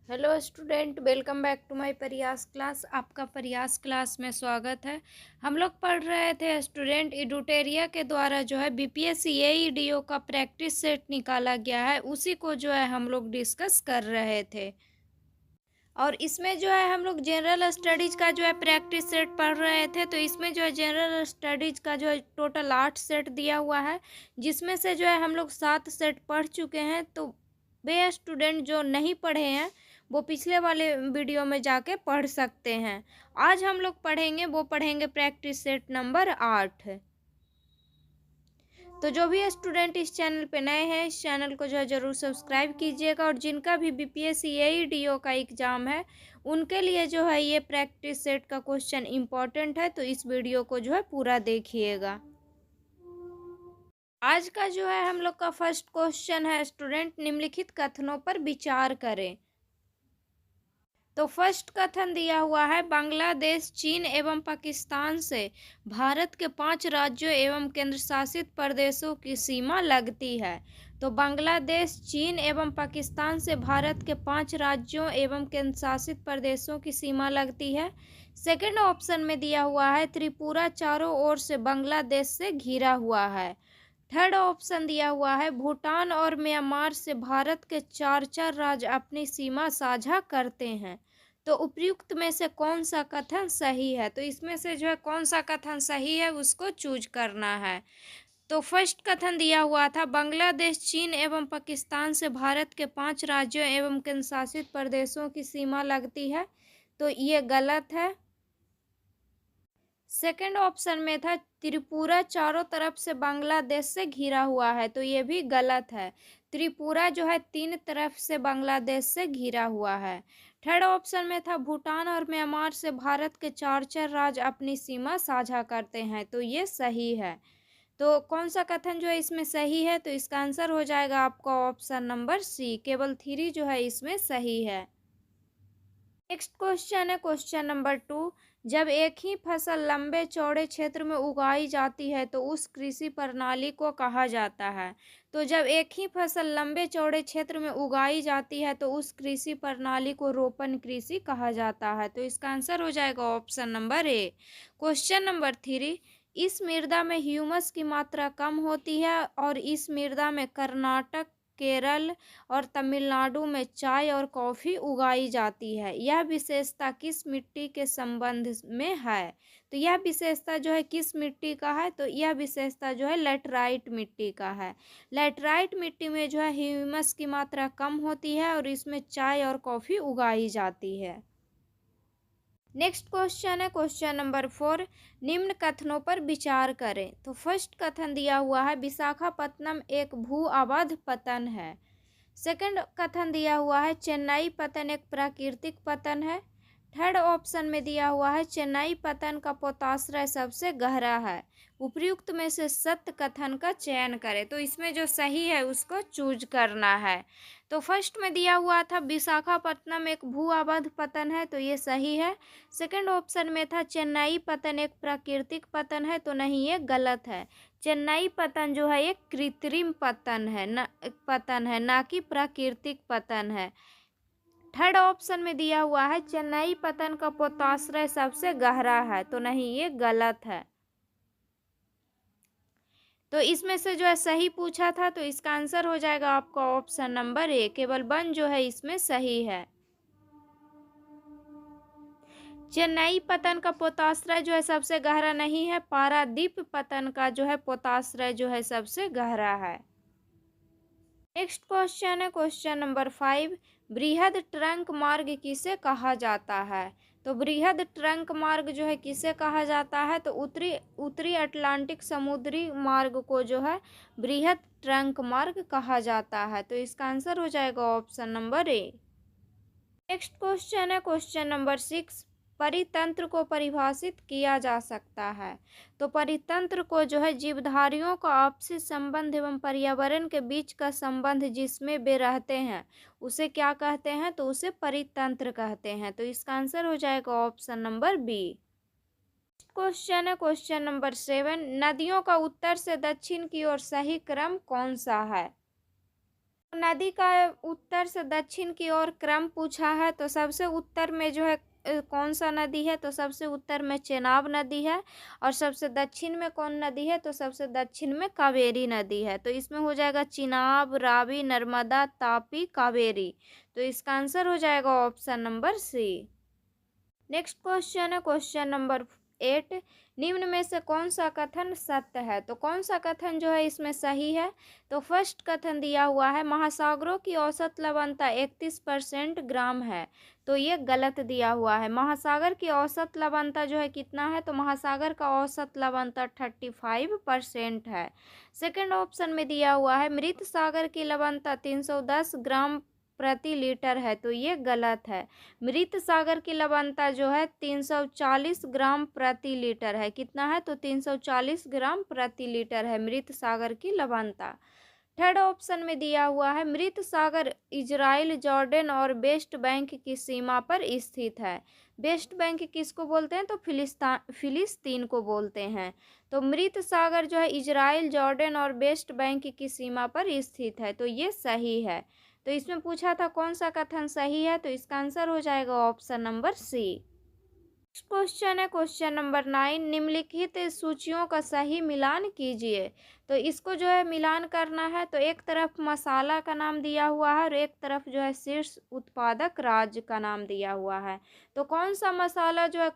Hello student, welcome back to my Prayas class. आपका Prayas class में स्वागत है। हम लोग पढ़ रहे थे स्टूडेंट एडुटेरिया के द्वारा जो है बीपीएससी एईडीओ का प्रैक्टिस सेट निकाला गया है, उसी को जो है हम लोग डिस्कस कर रहे थे। और इसमें जो है हम लोग जनरल स्टडीज़ का जो है प्रैक्टिस सेट पढ़ रहे थे। तो इसमें जो है जनरल स्टडीज़ का जो है टोटल 8 सेट दिया हुआ है, जिसमें से जो है हम लोग 7 सेट पढ़ चुके हैं। तो वे स्टूडेंट जो नहीं पढ़े हैं वो पिछले वाले वीडियो में जाके पढ़ सकते हैं। आज हम लोग पढ़ेंगे प्रैक्टिस सेट नंबर 8। तो जो भी स्टूडेंट इस चैनल पे नए हैं, इस चैनल को जो है ज़रूर सब्सक्राइब कीजिएगा। और जिनका भी बीपीएससी एईडीओ का एग्ज़ाम है उनके लिए जो है ये प्रैक्टिस सेट का क्वेश्चन इम्पॉर्टेंट है, तो इस वीडियो को जो है पूरा देखिएगा। आज का जो है हम लोग का फर्स्ट क्वेश्चन है स्टूडेंट, निम्नलिखित कथनों पर विचार करें। तो फर्स्ट कथन दिया हुआ है, बांग्लादेश, चीन एवं पाकिस्तान से भारत के 5 राज्यों एवं केंद्र शासित प्रदेशों की सीमा लगती है। तो बांग्लादेश, चीन एवं पाकिस्तान से भारत के 5 राज्यों एवं केंद्र शासित प्रदेशों की सीमा लगती है। सेकंड ऑप्शन में दिया हुआ है, त्रिपुरा चारों ओर से बांग्लादेश से घिरा हुआ है। थर्ड ऑप्शन दिया हुआ है, भूटान और म्यांमार से भारत के 4 राज्य अपनी सीमा साझा करते हैं। तो उपयुक्त में से कौन सा कथन सही है? तो इसमें से जो है कौन सा कथन सही है उसको चूज करना है। तो फर्स्ट कथन दिया हुआ था, बांग्लादेश, चीन एवं पाकिस्तान से भारत के 5 राज्यों एवं केंद्र शासित प्रदेशों की सीमा लगती है, तो ये गलत है। सेकंड ऑप्शन में था, त्रिपुरा चारों तरफ से बांग्लादेश से घिरा हुआ है, तो ये भी गलत है। त्रिपुरा जो है 3 तरफ से बांग्लादेश से घिरा हुआ है। थर्ड ऑप्शन में था, भूटान और म्यांमार से भारत के 4 राज्य अपनी सीमा साझा करते हैं, तो ये सही है। तो कौन सा कथन जो है इसमें सही है? तो इसका आंसर हो जाएगा आपका ऑप्शन नंबर सी, केवल 3 जो है इसमें सही है। नेक्स्ट क्वेश्चन है क्वेश्चन नंबर 2, जब एक ही फसल लंबे चौड़े क्षेत्र में उगाई जाती है तो उस कृषि प्रणाली को कहा जाता है। तो जब एक ही फसल लंबे चौड़े क्षेत्र में उगाई जाती है तो उस कृषि प्रणाली को रोपण कृषि कहा जाता है। तो इसका आंसर हो जाएगा option number A. Question number 3, इस मृदा में ह्यूमस की मात्रा कम होती है और इस मृदा में कर्नाटक, केरल और तमिलनाडु में चाय और कॉफ़ी उगाई जाती है। यह विशेषता किस मिट्टी के संबंध में है? तो यह विशेषता जो है किस मिट्टी का है? तो यह विशेषता जो है लैटराइट मिट्टी का है। लैटराइट मिट्टी में जो है ह्यूमस की मात्रा कम होती है और इसमें चाय और कॉफ़ी उगाई जाती है। नेक्स्ट क्वेश्चन है क्वेश्चन नंबर 4, निम्न कथनों पर विचार करें। तो फर्स्ट कथन दिया हुआ है, विशाखापत्तनम एक भू अवध पतन है। सेकंड कथन दिया हुआ है, चेन्नई पतन एक प्राकृतिक पतन है। थर्ड ऑप्शन में दिया हुआ है, चेन्नई पतन का पोताश्रय सबसे गहरा है। उपयुक्त में से सत्य कथन का चयन करें। तो इसमें जो सही है उसको चूज करना है। तो फर्स्ट में दिया हुआ था, विशाखापत्तनम एक भू अवध पतन है, तो ये सही है। सेकंड ऑप्शन में था, चेन्नई पतन एक प्राकृतिक पतन है, तो नहीं, ये गलत है। चेन्नई पतन जो है एक कृत्रिम पतन है, ना कि प्राकृतिक पतन है। थर्ड ऑप्शन में दिया हुआ है, चेन्नई पतन का पोताश्रय सबसे गहरा है, तो नहीं, ये गलत है। तो इसमें से जो है सही पूछा था, तो इसका आंसर हो जाएगा आपका ऑप्शन नंबर ए, केवल 1 जो है इसमें सही है। चेन्नई पतन का पोताश्रय जो है सबसे गहरा नहीं है, पारादीप पतन का जो है पोताश्रय जो है सबसे गहरा है। नेक्स्ट क्वेश्चन है क्वेश्चन नंबर 5, बृहद ट्रंक मार्ग किसे कहा जाता है? तो बृहद ट्रंक मार्ग जो है किसे कहा जाता है? तो उत्तरी अटलांटिक समुद्री मार्ग को जो है बृहद ट्रंक मार्ग कहा जाता है। तो इसका आंसर हो जाएगा option number A. Next question है क्वेश्चन नंबर 6, परितंत्र को परिभाषित किया जा सकता है। तो परितंत्र को जो है जीवधारियों का आपसी संबंध एवं पर्यावरण के बीच का संबंध जिसमें वे रहते हैं उसे क्या कहते हैं? तो उसे परितंत्र कहते हैं। तो इसका आंसर हो जाएगा ऑप्शन नंबर बी। क्वेश्चन है क्वेश्चन नंबर 7, नदियों का उत्तर से दक्षिण की ओर सही क्रम कौन सा है? नदी का उत्तर से दक्षिण की ओर क्रम पूछा है, तो सबसे उत्तर में जो है कौन सा नदी है, तो सबसे उत्तर में चेनाब नदी है। और सबसे दक्षिण में कौन नदी है, तो सबसे दक्षिण में कावेरी नदी है। तो इसमें हो जाएगा चिनाब, रावी, नर्मदा, तापी, कावेरी। तो इसका आंसर हो जाएगा option number C. Next question है क्वेश्चन नंबर 8। निम्न में से कौन सा कथन सत्य है, तो कौन सा कथन जो है इसमें सही है। तो फर्स्ट कथन दिया हुआ है महासागरों की औसत लवणता 31% ग्राम है। तो ये गलत दिया हुआ है। महासागर की औसत लवणता जो है कितना है, तो महासागर का औसत लवणता 35% है। सेकंड ऑप्शन में दिया हुआ है मृत सागर की लवणता 310 ग्राम प्रति लीटर है। तो ये गलत है। मृत सागर की लवणता जो है 340 ग्राम प्रति लीटर है। कितना है, तो 340 ग्राम प्रति लीटर है मृत सागर की लवणता। थर्ड ऑप्शन में दिया हुआ है मृत सागर इजराइल, जॉर्डन और वेस्ट बैंक की सीमा पर स्थित है। वेस्ट बैंक किसको बोलते हैं, तो फिलिस्तीन को बोलते हैं। तो मृत सागर जो है इजराइल, जॉर्डन और वेस्ट बैंक की सीमा पर स्थित है। तो ये सही है। तो इसमें पूछा था कौन सा कथन सही है, तो इसका आंसर हो जाएगा ऑप्शन नंबर सी। क्वेश्चन है क्वेश्चन नंबर 9। निम्नलिखित सूचियों का सही मिलान कीजिए। तो इसको जो है मिलान करना है, तो एक तरफ मसाला का नाम दिया हुआ है और एक तरफ जो है शीर्ष उत्पादक राज्य का नाम दिया हुआ है। तो कौन सा मसाला जो है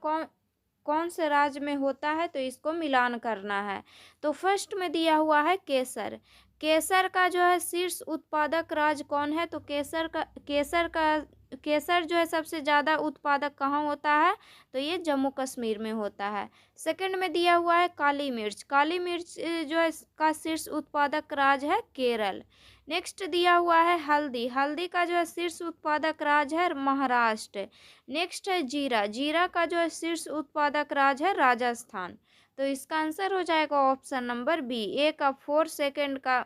कौन से राज्य में होता है, तो इसको मिलान करना है। तो फर्स्ट में दिया हुआ है केसर। केसर का जो है शीर्ष उत्पादक राज्य कौन है, तो केसर जो है सबसे ज़्यादा उत्पादक कहाँ होता है, तो ये जम्मू कश्मीर में होता है। सेकंड में दिया हुआ है काली मिर्च। काली मिर्च जो है इसका शीर्ष उत्पादक राज्य है केरल। नेक्स्ट दिया हुआ है हल्दी। हल्दी का जो है शीर्ष उत्पादक राज्य है महाराष्ट्र। नेक्स्ट है जीरा। जीरा का जो है शीर्ष उत्पादक राज्य है राजस्थान। तो इसका आंसर हो जाएगा ऑप्शन नंबर बी। ए का 4, सेकंड का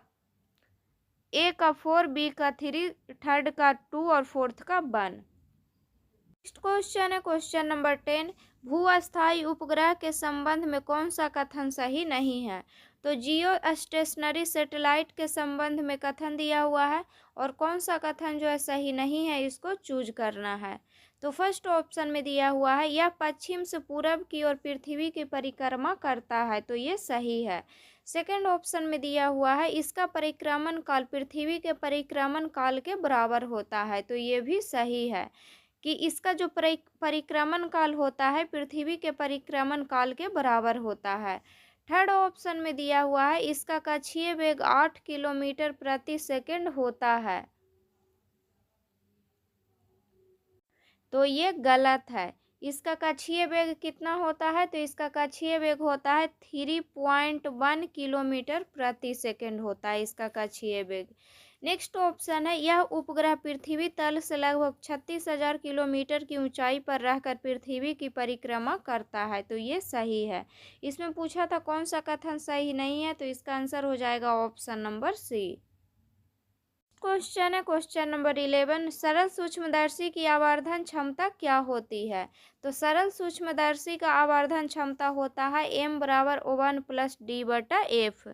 ए का 4, बी का 3, थर्ड का 2 और फोर्थ का 1। नेक्स्ट क्वेश्चन है क्वेश्चन नंबर 10। भू अस्थायी उपग्रह के संबंध में कौन सा कथन सही नहीं है। तो जियो स्टेशनरी सैटेलाइट के संबंध में कथन दिया हुआ है और कौन सा कथन जो है सही नहीं है, इसको चूज करना है। तो फर्स्ट ऑप्शन में दिया हुआ है यह पश्चिम से पूरब की ओर पृथ्वी की परिक्रमा करता है। तो ये सही है। सेकंड ऑप्शन में दिया हुआ है इसका परिक्रमण काल पृथ्वी के परिक्रमण काल के बराबर होता है। तो ये भी सही है कि इसका जो परिक्रमण काल होता है पृथ्वी के परिक्रमण काल के बराबर होता है। थर्ड ऑप्शन में दिया हुआ है इसका कक्षीय वेग 8 किलोमीटर प्रति सेकंड होता है। तो ये गलत है। इसका कक्षीय वेग कितना होता है, तो इसका कक्षीय वेग होता है 3.1 किलोमीटर प्रति सेकंड होता है इसका कक्षीय वेग। नेक्स्ट ऑप्शन है यह उपग्रह पृथ्वी तल से लगभग 36,000 किलोमीटर की ऊंचाई पर रहकर पृथ्वी की परिक्रमा करता है। तो ये सही है। इसमें पूछा था कौन सा कथन सही नहीं है, तो इसका आंसर हो जाएगा ऑप्शन नंबर सी। क्वेश्चन है क्वेश्चन नंबर 11। सरल सूक्ष्मदर्शी की आवर्धन क्षमता क्या होती है। तो सरल सूक्ष्मदर्शी का आवर्धन क्षमता होता है m बराबर 1 प्लस d/f।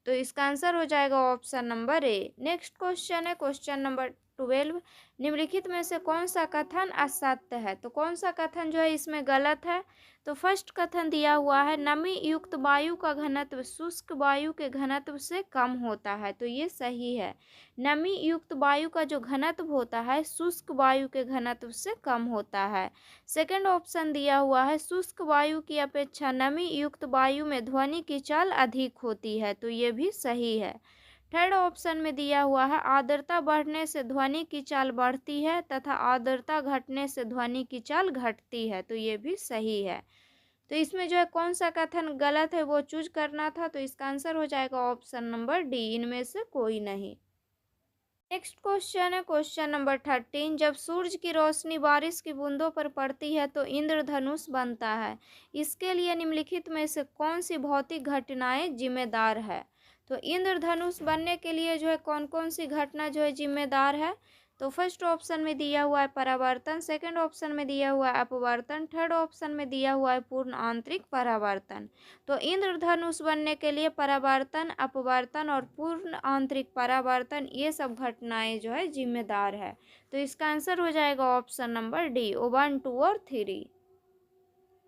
तो इसका आंसर हो जाएगा option number A. Next question है क्वेश्चन नंबर 12। निम्नलिखित में से कौन सा कथन असत्य है, तो कौन सा कथन जो है इसमें गलत है। तो फर्स्ट कथन दिया हुआ है नमी युक्त वायु का घनत्व शुष्क वायु के घनत्व से कम होता है। तो ये सही है। नमी युक्त वायु का जो घनत्व होता है शुष्क वायु के घनत्व से कम होता है। सेकंड ऑप्शन दिया हुआ है शुष्क वायु की अपेक्षा नमी युक्त वायु में ध्वनि की चाल अधिक होती है। तो ये भी सही है। थर्ड ऑप्शन में दिया हुआ है आर्द्रता बढ़ने से ध्वनि की चाल बढ़ती है तथा आर्द्रता घटने से ध्वनि की चाल घटती है। तो ये भी सही है। तो इसमें जो है कौन सा कथन गलत है वो चूज करना था। तो इसका आंसर हो जाएगा ऑप्शन नंबर डी, इनमें से कोई नहीं। नेक्स्ट क्वेश्चन है क्वेश्चन नंबर 13। जब सूरज की रोशनी बारिश की बूंदों पर पड़ती है तो इंद्रधनुष बनता है। इसके लिए निम्नलिखित में से कौन सी भौतिक घटनाएं जिम्मेदार है। तो इंद्रधनुष बनने के लिए जो है कौन कौन सी घटना जो है जिम्मेदार है। तो फर्स्ट ऑप्शन में दिया हुआ है परावर्तन, सेकंड ऑप्शन में दिया हुआ है अपवर्तन, थर्ड ऑप्शन में दिया हुआ है पूर्ण आंतरिक परावर्तन। तो इंद्रधनुष बनने के लिए परावर्तन, अपवर्तन और पूर्ण आंतरिक परावर्तन ये सब घटनाएं जो है जिम्मेदार है। तो इसका आंसर हो जाएगा ऑप्शन नंबर डी, 1, 2 और 3।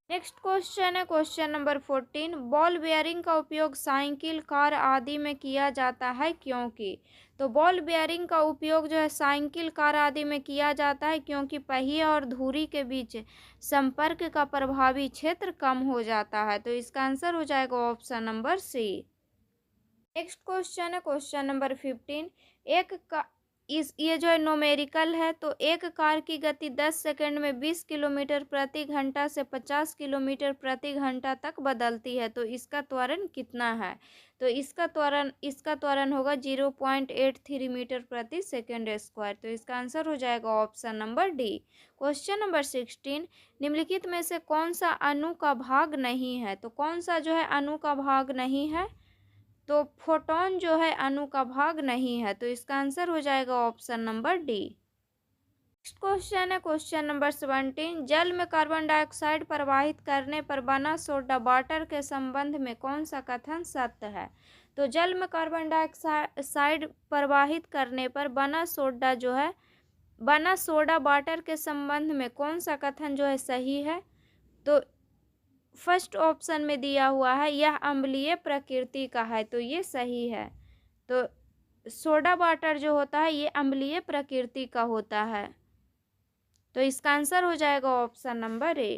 नेक्स्ट क्वेश्चन है क्वेश्चन नंबर 14। बॉल बेयरिंग का उपयोग साइकिल, कार आदि में किया जाता है क्योंकि। तो बॉल बेयरिंग का उपयोग जो है साइकिल, कार आदि में किया जाता है क्योंकि पहिए और धुरी के बीच संपर्क का प्रभावी क्षेत्र कम हो जाता है। तो इसका आंसर हो जाएगा option number C. Next question है क्वेश्चन नंबर 15। एक का इस ये जो है न्यूमेरिकल है। तो एक कार की गति 10 सेकंड में 20 किलोमीटर प्रति घंटा से 50 किलोमीटर प्रति घंटा तक बदलती है। तो इसका त्वरण कितना है। तो इसका त्वरण होगा 0.83 मीटर प्रति सेकंड स्क्वायर। तो इसका आंसर हो जाएगा option number D. Question number 16। निम्नलिखित में से कौन सा अणु का भाग नहीं है। तो कौन सा जो है अणु का भाग नहीं है। तो फोटोन जो है अणु का भाग नहीं है। तो इसका आंसर हो जाएगा option number D. Next question है क्वेश्चन नंबर 17। जल में कार्बन डाइऑक्साइड प्रवाहित करने पर बना सोडा वाटर के संबंध में कौन सा कथन सत्य है। तो जल में कार्बन डाइऑक्साइड प्रवाहित करने पर बना सोडा वाटर के संबंध में कौन सा कथन जो है सही है। तो फर्स्ट ऑप्शन में दिया हुआ है यह अम्लीय प्रकृति का है। तो ये सही है। तो सोडा वाटर जो होता है ये अम्लीय प्रकृति का होता है। तो इसका आंसर हो जाएगा option number A.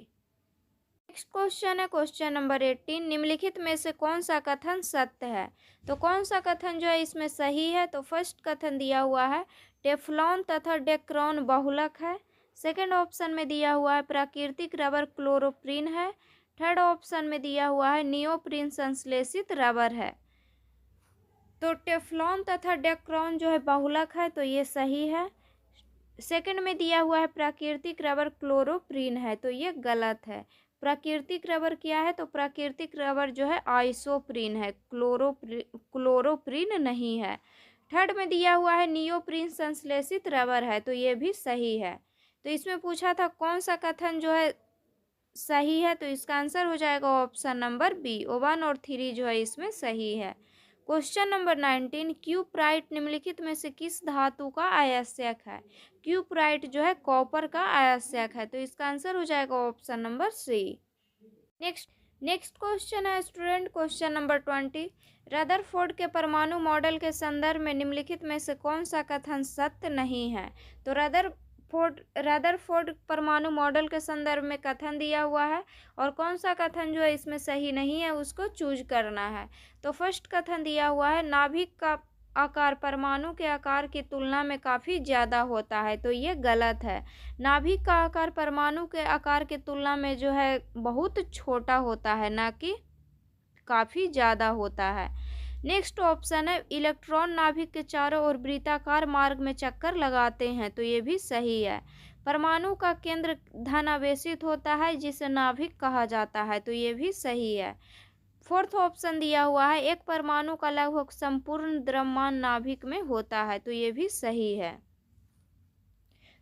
Next question है क्वेश्चन नंबर 18। निम्नलिखित में से कौन सा कथन सत्य है। तो कौन सा कथन जो है इसमें सही है। तो फर्स्ट कथन दिया हुआ है टेफ्लॉन तथा डेक्रोन बहुलक है। सेकंड ऑप्शन में दिया हुआ है प्राकृतिक रबर क्लोरोप्रीन है। थर्ड ऑप्शन में दिया हुआ है नियोप्रीन संश्लेषित रबर है। तो टेफ्लॉन तथा डेक्रोन जो है बहुलक है। तो ये सही है। सेकंड में दिया हुआ है प्राकृतिक रबर क्लोरोप्रीन है। तो ये गलत है। प्राकृतिक रबर क्या है। तो प्राकृतिक रबर जो है आइसोप्रीन है, क्लोरोप्रीन नहीं है। थर्ड में दिया हुआ है नियोप्रीन संश्लेषित रबर है। तो ये भी सही है। तो इसमें पूछा था कौन सा कथन जो है सही है। तो इसका आंसर हो जाएगा ऑप्शन नंबर बी, 1 और 3 जो है इसमें सही है। Question number 19। क्यूप्राइट निम्नलिखित में से किस धातु का आवश्यक है। क्यूप्राइट जो है कॉपर का आवश्यक है। तो इसका आंसर हो जाएगा option number C. Next question है स्टूडेंट क्वेश्चन नंबर 20। रदरफोर्ड के परमाणु मॉडल के संदर्भ में निम्नलिखित में से कौन सा कथन सत्य नहीं है। तो रदरफोर्ड परमाणु मॉडल के संदर्भ में कथन दिया हुआ है और कौन सा कथन जो है इसमें सही नहीं है उसको चूज करना है। तो फर्स्ट कथन दिया हुआ है नाभिक का आकार परमाणु के आकार की तुलना में काफ़ी ज़्यादा होता है। तो ये गलत है। नाभिक का आकार परमाणु के आकार की तुलना में जो है बहुत छोटा होता है, ना कि काफ़ी ज़्यादा होता है। नेक्स्ट ऑप्शन है इलेक्ट्रॉन नाभिक के चारों ओर वृत्ताकार मार्ग में चक्कर लगाते हैं। तो ये भी सही है। परमाणु का केंद्र धनावेशित होता है जिसे नाभिक कहा जाता है। तो ये भी सही है। फोर्थ ऑप्शन दिया हुआ है एक परमाणु का लगभग संपूर्ण द्रव्यमान नाभिक में होता है। तो ये भी सही है।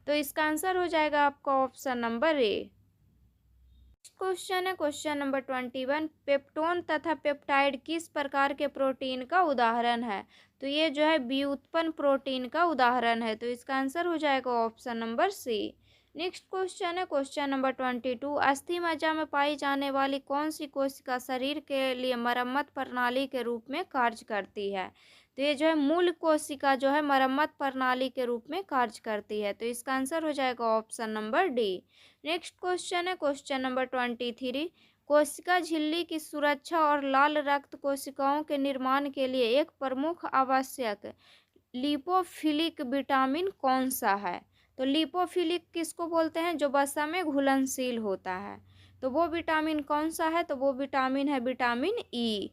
तो इसका आंसर हो जाएगा आपका ऑप्शन नंबर ए। क्वेश्चन है क्वेश्चन नंबर 21। पेप्टोन तथा पेप्टाइड किस प्रकार के प्रोटीन का उदाहरण है। तो ये जो है व्युत्पन्न प्रोटीन का उदाहरण है। तो इसका आंसर हो जाएगा option number C. Next question है क्वेश्चन नंबर 22। अस्थि मज्जा में पाई जाने वाली कौन सी कोशिका शरीर के लिए मरम्मत प्रणाली के रूप में कार्य करती है। तो ये जो है मूल कोशिका जो है मरम्मत प्रणाली के रूप में कार्य करती है। तो इसका आंसर हो जाएगा option number D. Next question है क्वेश्चन नंबर 23। कोशिका झिल्ली की सुरक्षा और लाल रक्त कोशिकाओं के निर्माण के लिए एक प्रमुख आवश्यक लिपोफिलिक विटामिन कौन सा है। तो लिपोफिलिक किसको बोलते हैं, जो वसा में घुलनशील होता है। तो वो विटामिन कौन सा है। तो वो विटामिन है विटामिन ई।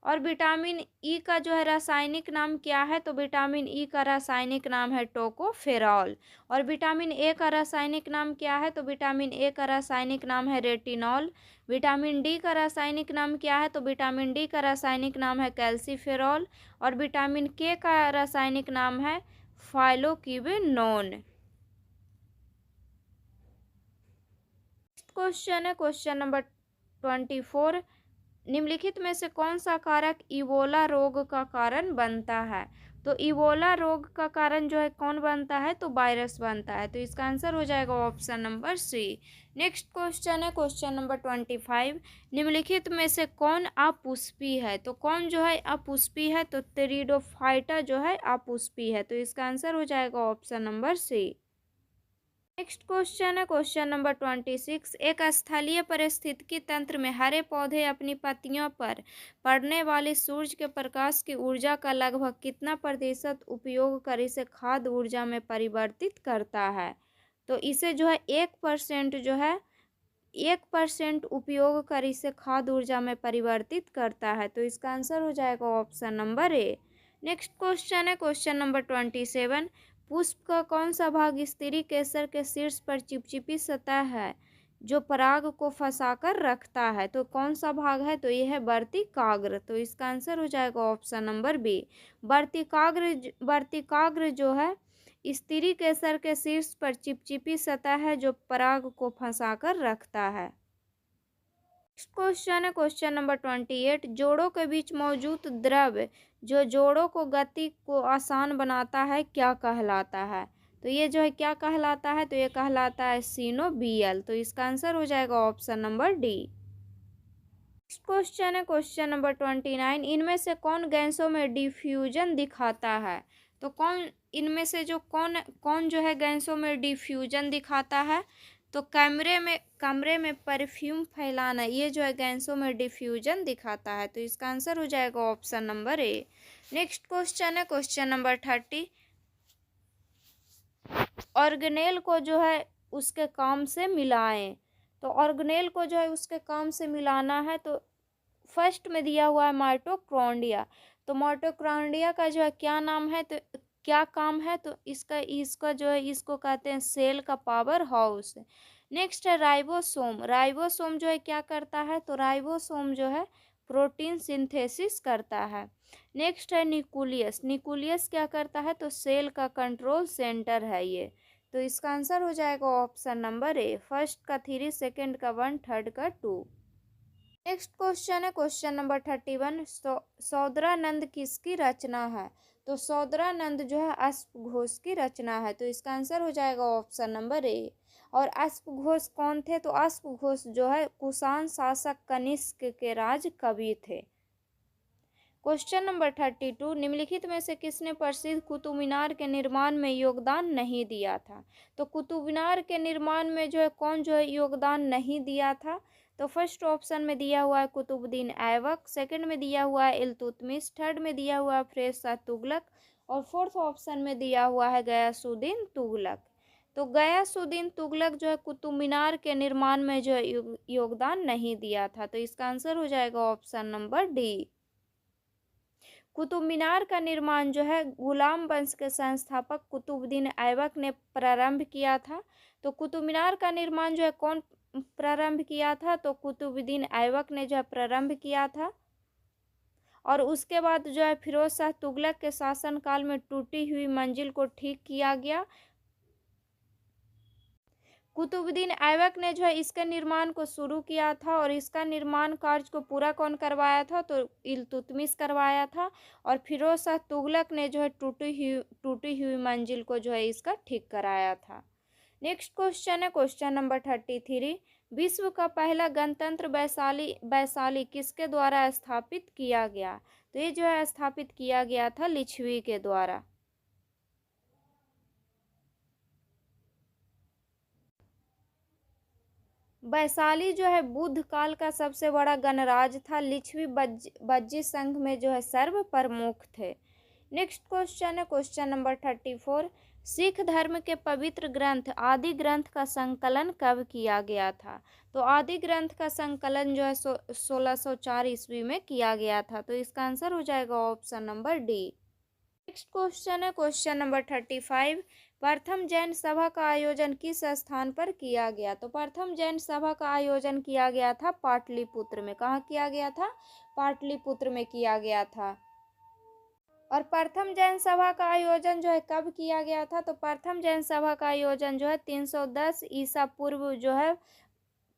और विटामिन ई का जो है रासायनिक नाम क्या है। तो विटामिन ई का रासायनिक नाम है टोकोफेरॉल। और विटामिन ए का रासायनिक नाम क्या है। तो विटामिन ए का रासायनिक नाम है रेटिनॉल। विटामिन डी का रासायनिक नाम क्या है। तो विटामिन डी का रासायनिक नाम है कैल्सीफेरॉल। और विटामिन के का रासायनिक नाम है फाइलोक्यूबेनोन। क्वेश्चन है क्वेश्चन नंबर 24। निम्नलिखित में से कौन सा कारक इबोला रोग का कारण बनता है? तो इबोला रोग का कारण जो है कौन बनता है? तो वायरस बनता है। तो इसका आंसर हो जाएगा option number C. Next question है क्वेश्चन नंबर 25। निम्नलिखित में से कौन अपुष्पी है? तो कौन जो है अपुष्पी है? तो टेरिडोफाइटा जो है अपुष्पी है। तो इसका आंसर हो जाएगा option number C. Next question है क्वेश्चन नंबर 26। एक स्थलीय पारिस्थितिकी तंत्र में हरे पौधे अपनी पत्तियों पर पड़ने वाले सूरज के प्रकाश की ऊर्जा का लगभग कितना प्रतिशत उपयोग कर इसे खाद्य ऊर्जा में परिवर्तित करता है? तो इसे जो है 1% जो है 1% उपयोग कर इसे खाद्य ऊर्जा में परिवर्तित करता है। तो इसका आंसर हो जाएगा option number A. Next question है क्वेश्चन नंबर 27। पुष्प का कौन सा भाग स्त्री केसर के शीर्ष पर चिपचिपी सतह है जो पराग को फंसाकर रखता है? तो कौन सा भाग है? तो यह है वर्तिकाग्र। तो इसका आंसर हो जाएगा ऑप्शन नंबर बी। वर्तिकाग्र जो है स्त्री केसर के शीर्ष पर चिपचिपी सतह है जो पराग को फंसाकर रखता है। क्वेश्चन है क्वेश्चन नंबर 28। जोड़ों के बीच मौजूद द्रव्य जो जोड़ों को गति को आसान बनाता है क्या कहलाता है? तो ये जो है क्या कहलाता है? तो ये कहलाता है सिनोबियल। तो इसका आंसर हो जाएगा ऑप्शन नंबर डी। क्वेश्चन है क्वेश्चन नंबर 29। इनमें से कौन गैसों में डिफ्यूजन दिखाता है? तो कौन इनमें से जो कौन कौन जो है गैसों में डिफ्यूजन दिखाता है? तो कमरे में परफ्यूम फैलाना, ये जो है गैसों में डिफ्यूजन दिखाता है। तो इसका आंसर हो जाएगा option number A. Next question है क्वेश्चन नंबर 30। ऑर्गेनेल को जो है उसके काम से मिलाएं। तो ऑर्गेनेल को जो है उसके काम से मिलाना है। तो फर्स्ट में दिया हुआ है माइटोकॉन्ड्रिया। तो माइटोकॉन्ड्रिया का जो है क्या नाम है? तो क्या काम है? तो इसका जो है इसको कहते हैं सेल का पावर हाउस। नेक्स्ट है राइबोसोम। राइबोसोम जो है क्या करता है? तो राइबोसोम जो है प्रोटीन सिंथेसिस करता है। नेक्स्ट है न्यूक्लियस। न्यूक्लियस क्या करता है? तो सेल का कंट्रोल सेंटर है ये। तो इसका आंसर हो जाएगा ऑप्शन नंबर ए। फर्स्ट का 3, सेकंड का 1, थर्ड का 2। नेक्स्ट क्वेश्चन है क्वेश्चन नंबर 31। सौदरानंद किसकी रचना है? तो सौदरानंद जो है अश्वघोष की रचना है। तो इसका आंसर हो जाएगा ऑप्शन नंबर ए। और अश्वघोष कौन थे? तो अश्वघोष जो है कुषाण शासक कनिष्क के राज कवि थे। Question number 32। निम्नलिखित में से किसने प्रसिद्ध कुतुब मीनार के निर्माण में योगदान नहीं दिया था? तो कुतुब मीनार के निर्माण में जो है कौन जो है योगदान नहीं दिया था? तो फर्स्ट ऑप्शन में दिया हुआ है कुतुबुद्दीन ऐबक, सेकंड में दिया हुआ है इल्तुतमिश, थर्ड में दिया हुआ है फिरोज शाह तुगलक और फोर्थ ऑप्शन में दिया हुआ है गयासुद्दीन तुगलक। तो गयासुद्दीन तुगलक जो है कुतुब मीनार के निर्माण में जो है योगदान नहीं दिया था। तो इसका आंसर हो जाएगा option number D. Qutub Minar का निर्माण जो है गुलाम वंश के संस्थापक कुतुबुद्दीन ऐबक ने प्रारंभ किया था। तो कुतुब मीनार का निर्माण जो है कौन प्रारंभ किया था? तो कुतुबुद्दीन ऐबक ने जो है प्रारंभ किया था। और उसके बाद जो है फिरोज शाह तुगलक के शासनकाल में टूटी हुई मंजिल को ठीक किया गया। कुतुबुद्दीन ऐबक ने जो है इसके निर्माण को शुरू किया था और इसका निर्माण कार्य को पूरा कौन करवाया था? तो इल्तुतमिश करवाया था। और फिरोज शाह तुगलक ने जो है टूटी हुई मंजिल को जो है इसका ठीक कराया था। नेक्स्ट क्वेश्चन है क्वेश्चन नंबर 33। विश्व का पहला गणतंत्र वैशाली किसके द्वारा स्थापित किया गया? तो ये जो है स्थापित किया गया था लिच्छवी के द्वारा। वैशाली जो है बुद्ध काल का सबसे बड़ा गणराज्य था। लिच्छवी बज्जी संघ में जो है सर्व प्रमुख थे। नेक्स्ट क्वेश्चन है क्वेश्चन नंबर 34। सिख धर्म के पवित्र ग्रंथ आदि ग्रंथ का संकलन कब किया गया था? तो आदि ग्रंथ का संकलन जो है 1604 ईस्वी में किया गया था। तो इसका आंसर हो जाएगा option number D. Next question है क्वेश्चन नंबर 35। प्रथम जैन सभा का आयोजन किस स्थान पर किया गया? तो प्रथम जैन सभा का आयोजन किया गया था पाटलिपुत्र में। कहाँ किया गया था? पाटलिपुत्र में किया गया था। और प्रथम जैन सभा का आयोजन जो है कब किया गया था? तो प्रथम जैन सभा का आयोजन जो है 310 ईसा पूर्व जो है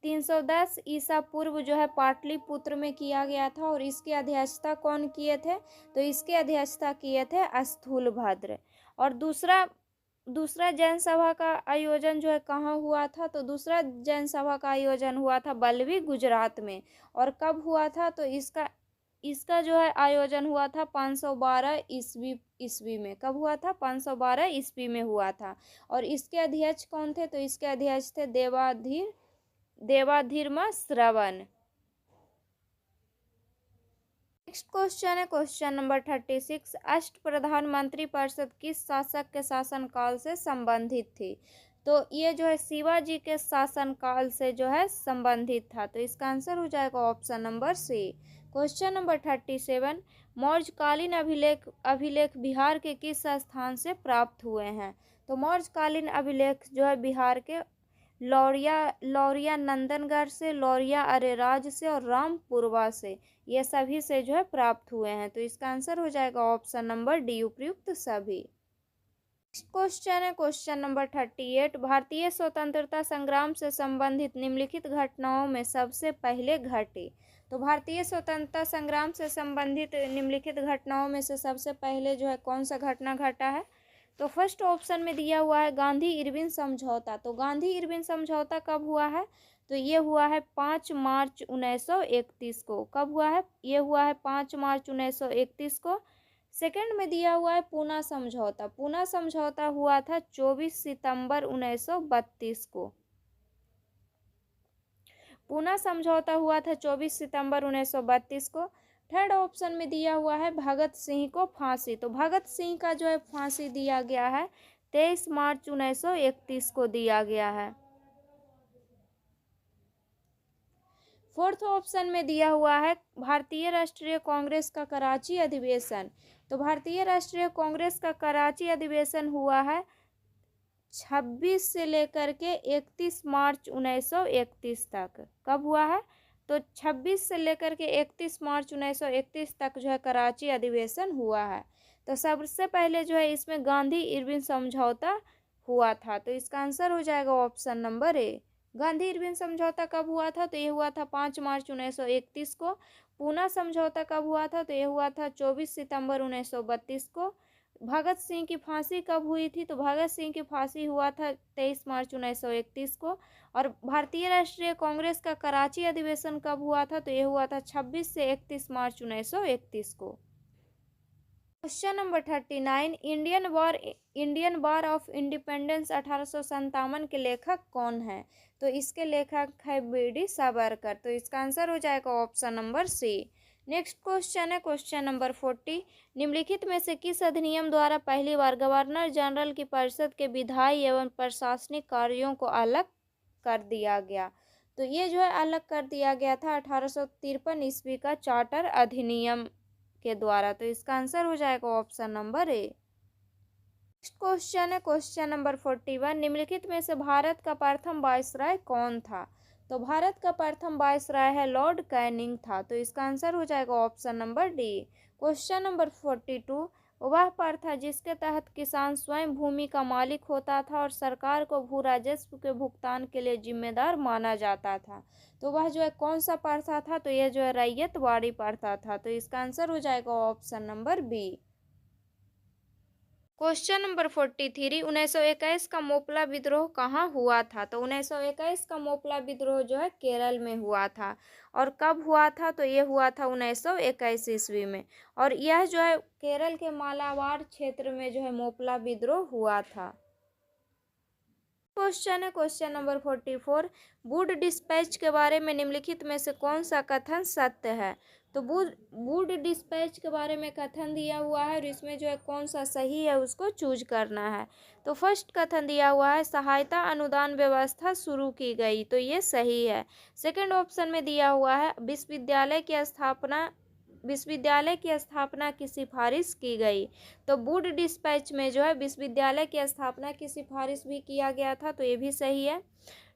310 ईसा पूर्व जो है पाटलिपुत्र में किया गया था। और इसकी अध्यक्षता कौन किए थे? तो इसकी अध्यक्षता किए थे स्थूलभद्र। और दूसरा दूसरा जैन सभा का आयोजन जो है कहाँ हुआ था? तो दूसरा जैन सभा का आयोजन हुआ था बल्लभी, गुजरात में। और कब हुआ था? तो इसका इसका जो है आयोजन हुआ था 512 ईस्वी में। कब हुआ था? 512 ईस्वी में हुआ था। और इसके अध्यक्ष कौन थे? तो इसके अध्यक्ष थे देवाधीर्मा श्रवण। नेक्स्ट क्वेश्चन है क्वेश्चन नंबर 36। अष्ट प्रधानमंत्री परिषद किस शासक के शासनकाल से संबंधित थी? तो ये जो है शिवाजी के शासनकाल से जो है संबंधित था। तो इसका आंसर हो जाएगा option number C. Question number 37। मौर्यकालीन अभिलेख बिहार के किस स्थान से प्राप्त हुए हैं? तो मौर्यकालीन अभिलेख जो है बिहार के लौरिया नंदनगढ़ से, लौरिया अरेराज से और रामपुरवा से, ये सभी से जो है प्राप्त हुए हैं। तो इसका आंसर हो जाएगा ऑप्शन नंबर डी, उपयुक्त सभी। क्वेश्चन है क्वेश्चन नंबर 38। भारतीय स्वतंत्रता संग्राम से संबंधित निम्नलिखित घटनाओं में सबसे पहले घटी? तो भारतीय स्वतंत्रता संग्राम से संबंधित निम्नलिखित घटनाओं में से सबसे पहले जो है कौन सा घटना घटा है? तो फर्स्ट ऑप्शन में दिया हुआ है गांधी इरविन समझौता। तो गांधी इरविन समझौता कब हुआ है? तो ये हुआ है 5 मार्च 1931 को। कब हुआ है? ये हुआ है 5 मार्च 1931 को। सेकंड में दिया हुआ है पूना समझौता। पूना समझौता हुआ था 24 सितंबर 1932 को। पूना समझौता हुआ था 24 सितंबर 1932 को। थर्ड ऑप्शन में दिया हुआ है भगत सिंह को फांसी। तो भगत सिंह का जो है फांसी दिया गया है 23 मार्च 1931 को दिया गया है। फोर्थ ऑप्शन में दिया हुआ है भारतीय राष्ट्रीय कांग्रेस का कराची अधिवेशन। तो भारतीय राष्ट्रीय कांग्रेस का कराची अधिवेशन हुआ है 26 से लेकर के 31 मार्च 1931 तक। कब हुआ है? तो 26 से लेकर के 31 मार्च 1931 तक जो है कराची अधिवेशन हुआ है। तो सबसे पहले जो है इसमें गांधी इरविन समझौता हुआ था। तो इसका आंसर हो जाएगा option number A. Gandhi Irwin समझौता कब हुआ था? तो ये हुआ था 5 मार्च 1931 को। पूना समझौता कब हुआ था? तो ये हुआ था 24 सितंबर 1932 को। भगत सिंह की फांसी कब हुई थी? तो भगत सिंह की फांसी हुआ था 23 मार्च 1931 को। और भारतीय राष्ट्रीय कांग्रेस का कराची अधिवेशन कब हुआ था? तो ये हुआ था 26 से 31 मार्च 1931 को। Question number 39। Indian war of independence 1857 के लेखक कौन है? तो इसके लेखक है बी.डी. सावरकर। तो इसका आंसर हो जाएगा option number C. Next question है क्वेश्चन नंबर 40। निम्नलिखित में से किस अधिनियम द्वारा पहली बार गवर्नर जनरल की परिषद के विधायी एवं प्रशासनिक कार्यों को अलग कर दिया गया? तो ये जो है अलग कर दिया गया था 1853 ईस्वी का चार्टर अधिनियम के द्वारा। तो इसका आंसर हो जाएगा option number A. Next question है क्वेश्चन नंबर 41। निम्नलिखित में से भारत का प्रथम वायसराय कौन था? तो भारत का प्रथम वायसराय है लॉर्ड कैनिंग था। तो इसका आंसर हो जाएगा option number D. Question number 42। वह कर था जिसके तहत किसान स्वयं भूमि का मालिक होता था और सरकार को भू राजस्व के भुगतान के लिए जिम्मेदार माना जाता था। तो वह जो है कौन सा प्रथा था? तो यह जो है रैयतवाड़ी प्रथा था। तो इसका आंसर हो जाएगा option number B. Question number 43। 1921 का मोपला विद्रोह कहाँ हुआ था? तो 1921 का मोपला विद्रोह जो है केरल में हुआ था। और कब हुआ था? तो ये हुआ था 1921 ईस्वी में। और यह जो है केरल के मालाबार क्षेत्र में जो है मोपला विद्रोह हुआ था। क्वेश्चन है क्वेश्चन नंबर 44। वुड डिस्पैच के बारे में निम्नलिखित में से कौन सा कथन सत्य है? तो वुड डिस्पैच के बारे में कथन दिया हुआ है और इसमें जो है कौन सा सही है उसको चूज करना है। तो फर्स्ट कथन दिया हुआ है सहायता अनुदान व्यवस्था शुरू की गई। तो ये सही है। सेकंड ऑप्शन में दिया हुआ है विश्वविद्यालय की स्थापना की सिफारिश की गई। तो वुड डिस्पैच में जो है विश्वविद्यालय की स्थापना की सिफारिश भी किया गया था। तो ये भी सही है।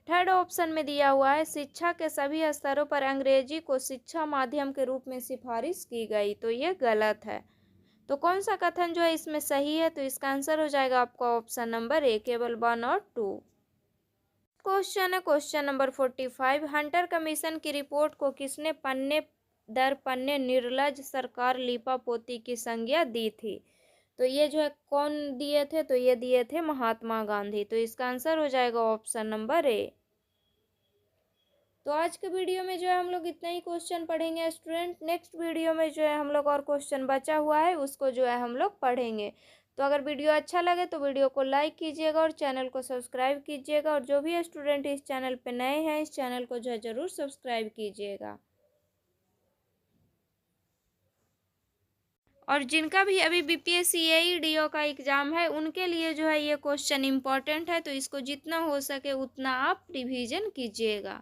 थर्ड ऑप्शन में दिया हुआ है शिक्षा के सभी स्तरों पर अंग्रेजी को शिक्षा माध्यम के रूप में सिफारिश की गई। तो ये गलत है। तो कौन सा कथन जो है इसमें सही है? तो इसका आंसर हो जाएगा आपका ऑप्शन नंबर ए, केवल 1 और 2। क्वेश्चन है क्वेश्चन नंबर 45। हंटर कमीशन की रिपोर्ट को किसने पन्ने दर पन्ने निर्लज सरकार लीपापोती की संज्ञा दी थी? तो ये जो है कौन दिए थे? तो ये दिए थे महात्मा गांधी। तो इसका आंसर हो जाएगा ऑप्शन नंबर ए। तो आज के वीडियो में जो है हम लोग इतना ही क्वेश्चन पढ़ेंगे स्टूडेंट। नेक्स्ट वीडियो में जो है हम लोग और क्वेश्चन बचा हुआ है उसको जो है हम लोग पढ़ेंगे। तो अगर वीडियो अच्छा लगे तो वीडियो को लाइक कीजिएगा और चैनल को सब्सक्राइब कीजिएगा, और जो भी स्टूडेंट इस चैनल पे नए हैं इस चैनल को जो है ज़रूर सब्सक्राइब कीजिएगा। और जिनका भी अभी बीपीएससी एईडीओ का एग्ज़ाम है उनके लिए जो है ये क्वेश्चन इम्पॉर्टेंट है, तो इसको जितना हो सके उतना आप रिवीजन कीजिएगा।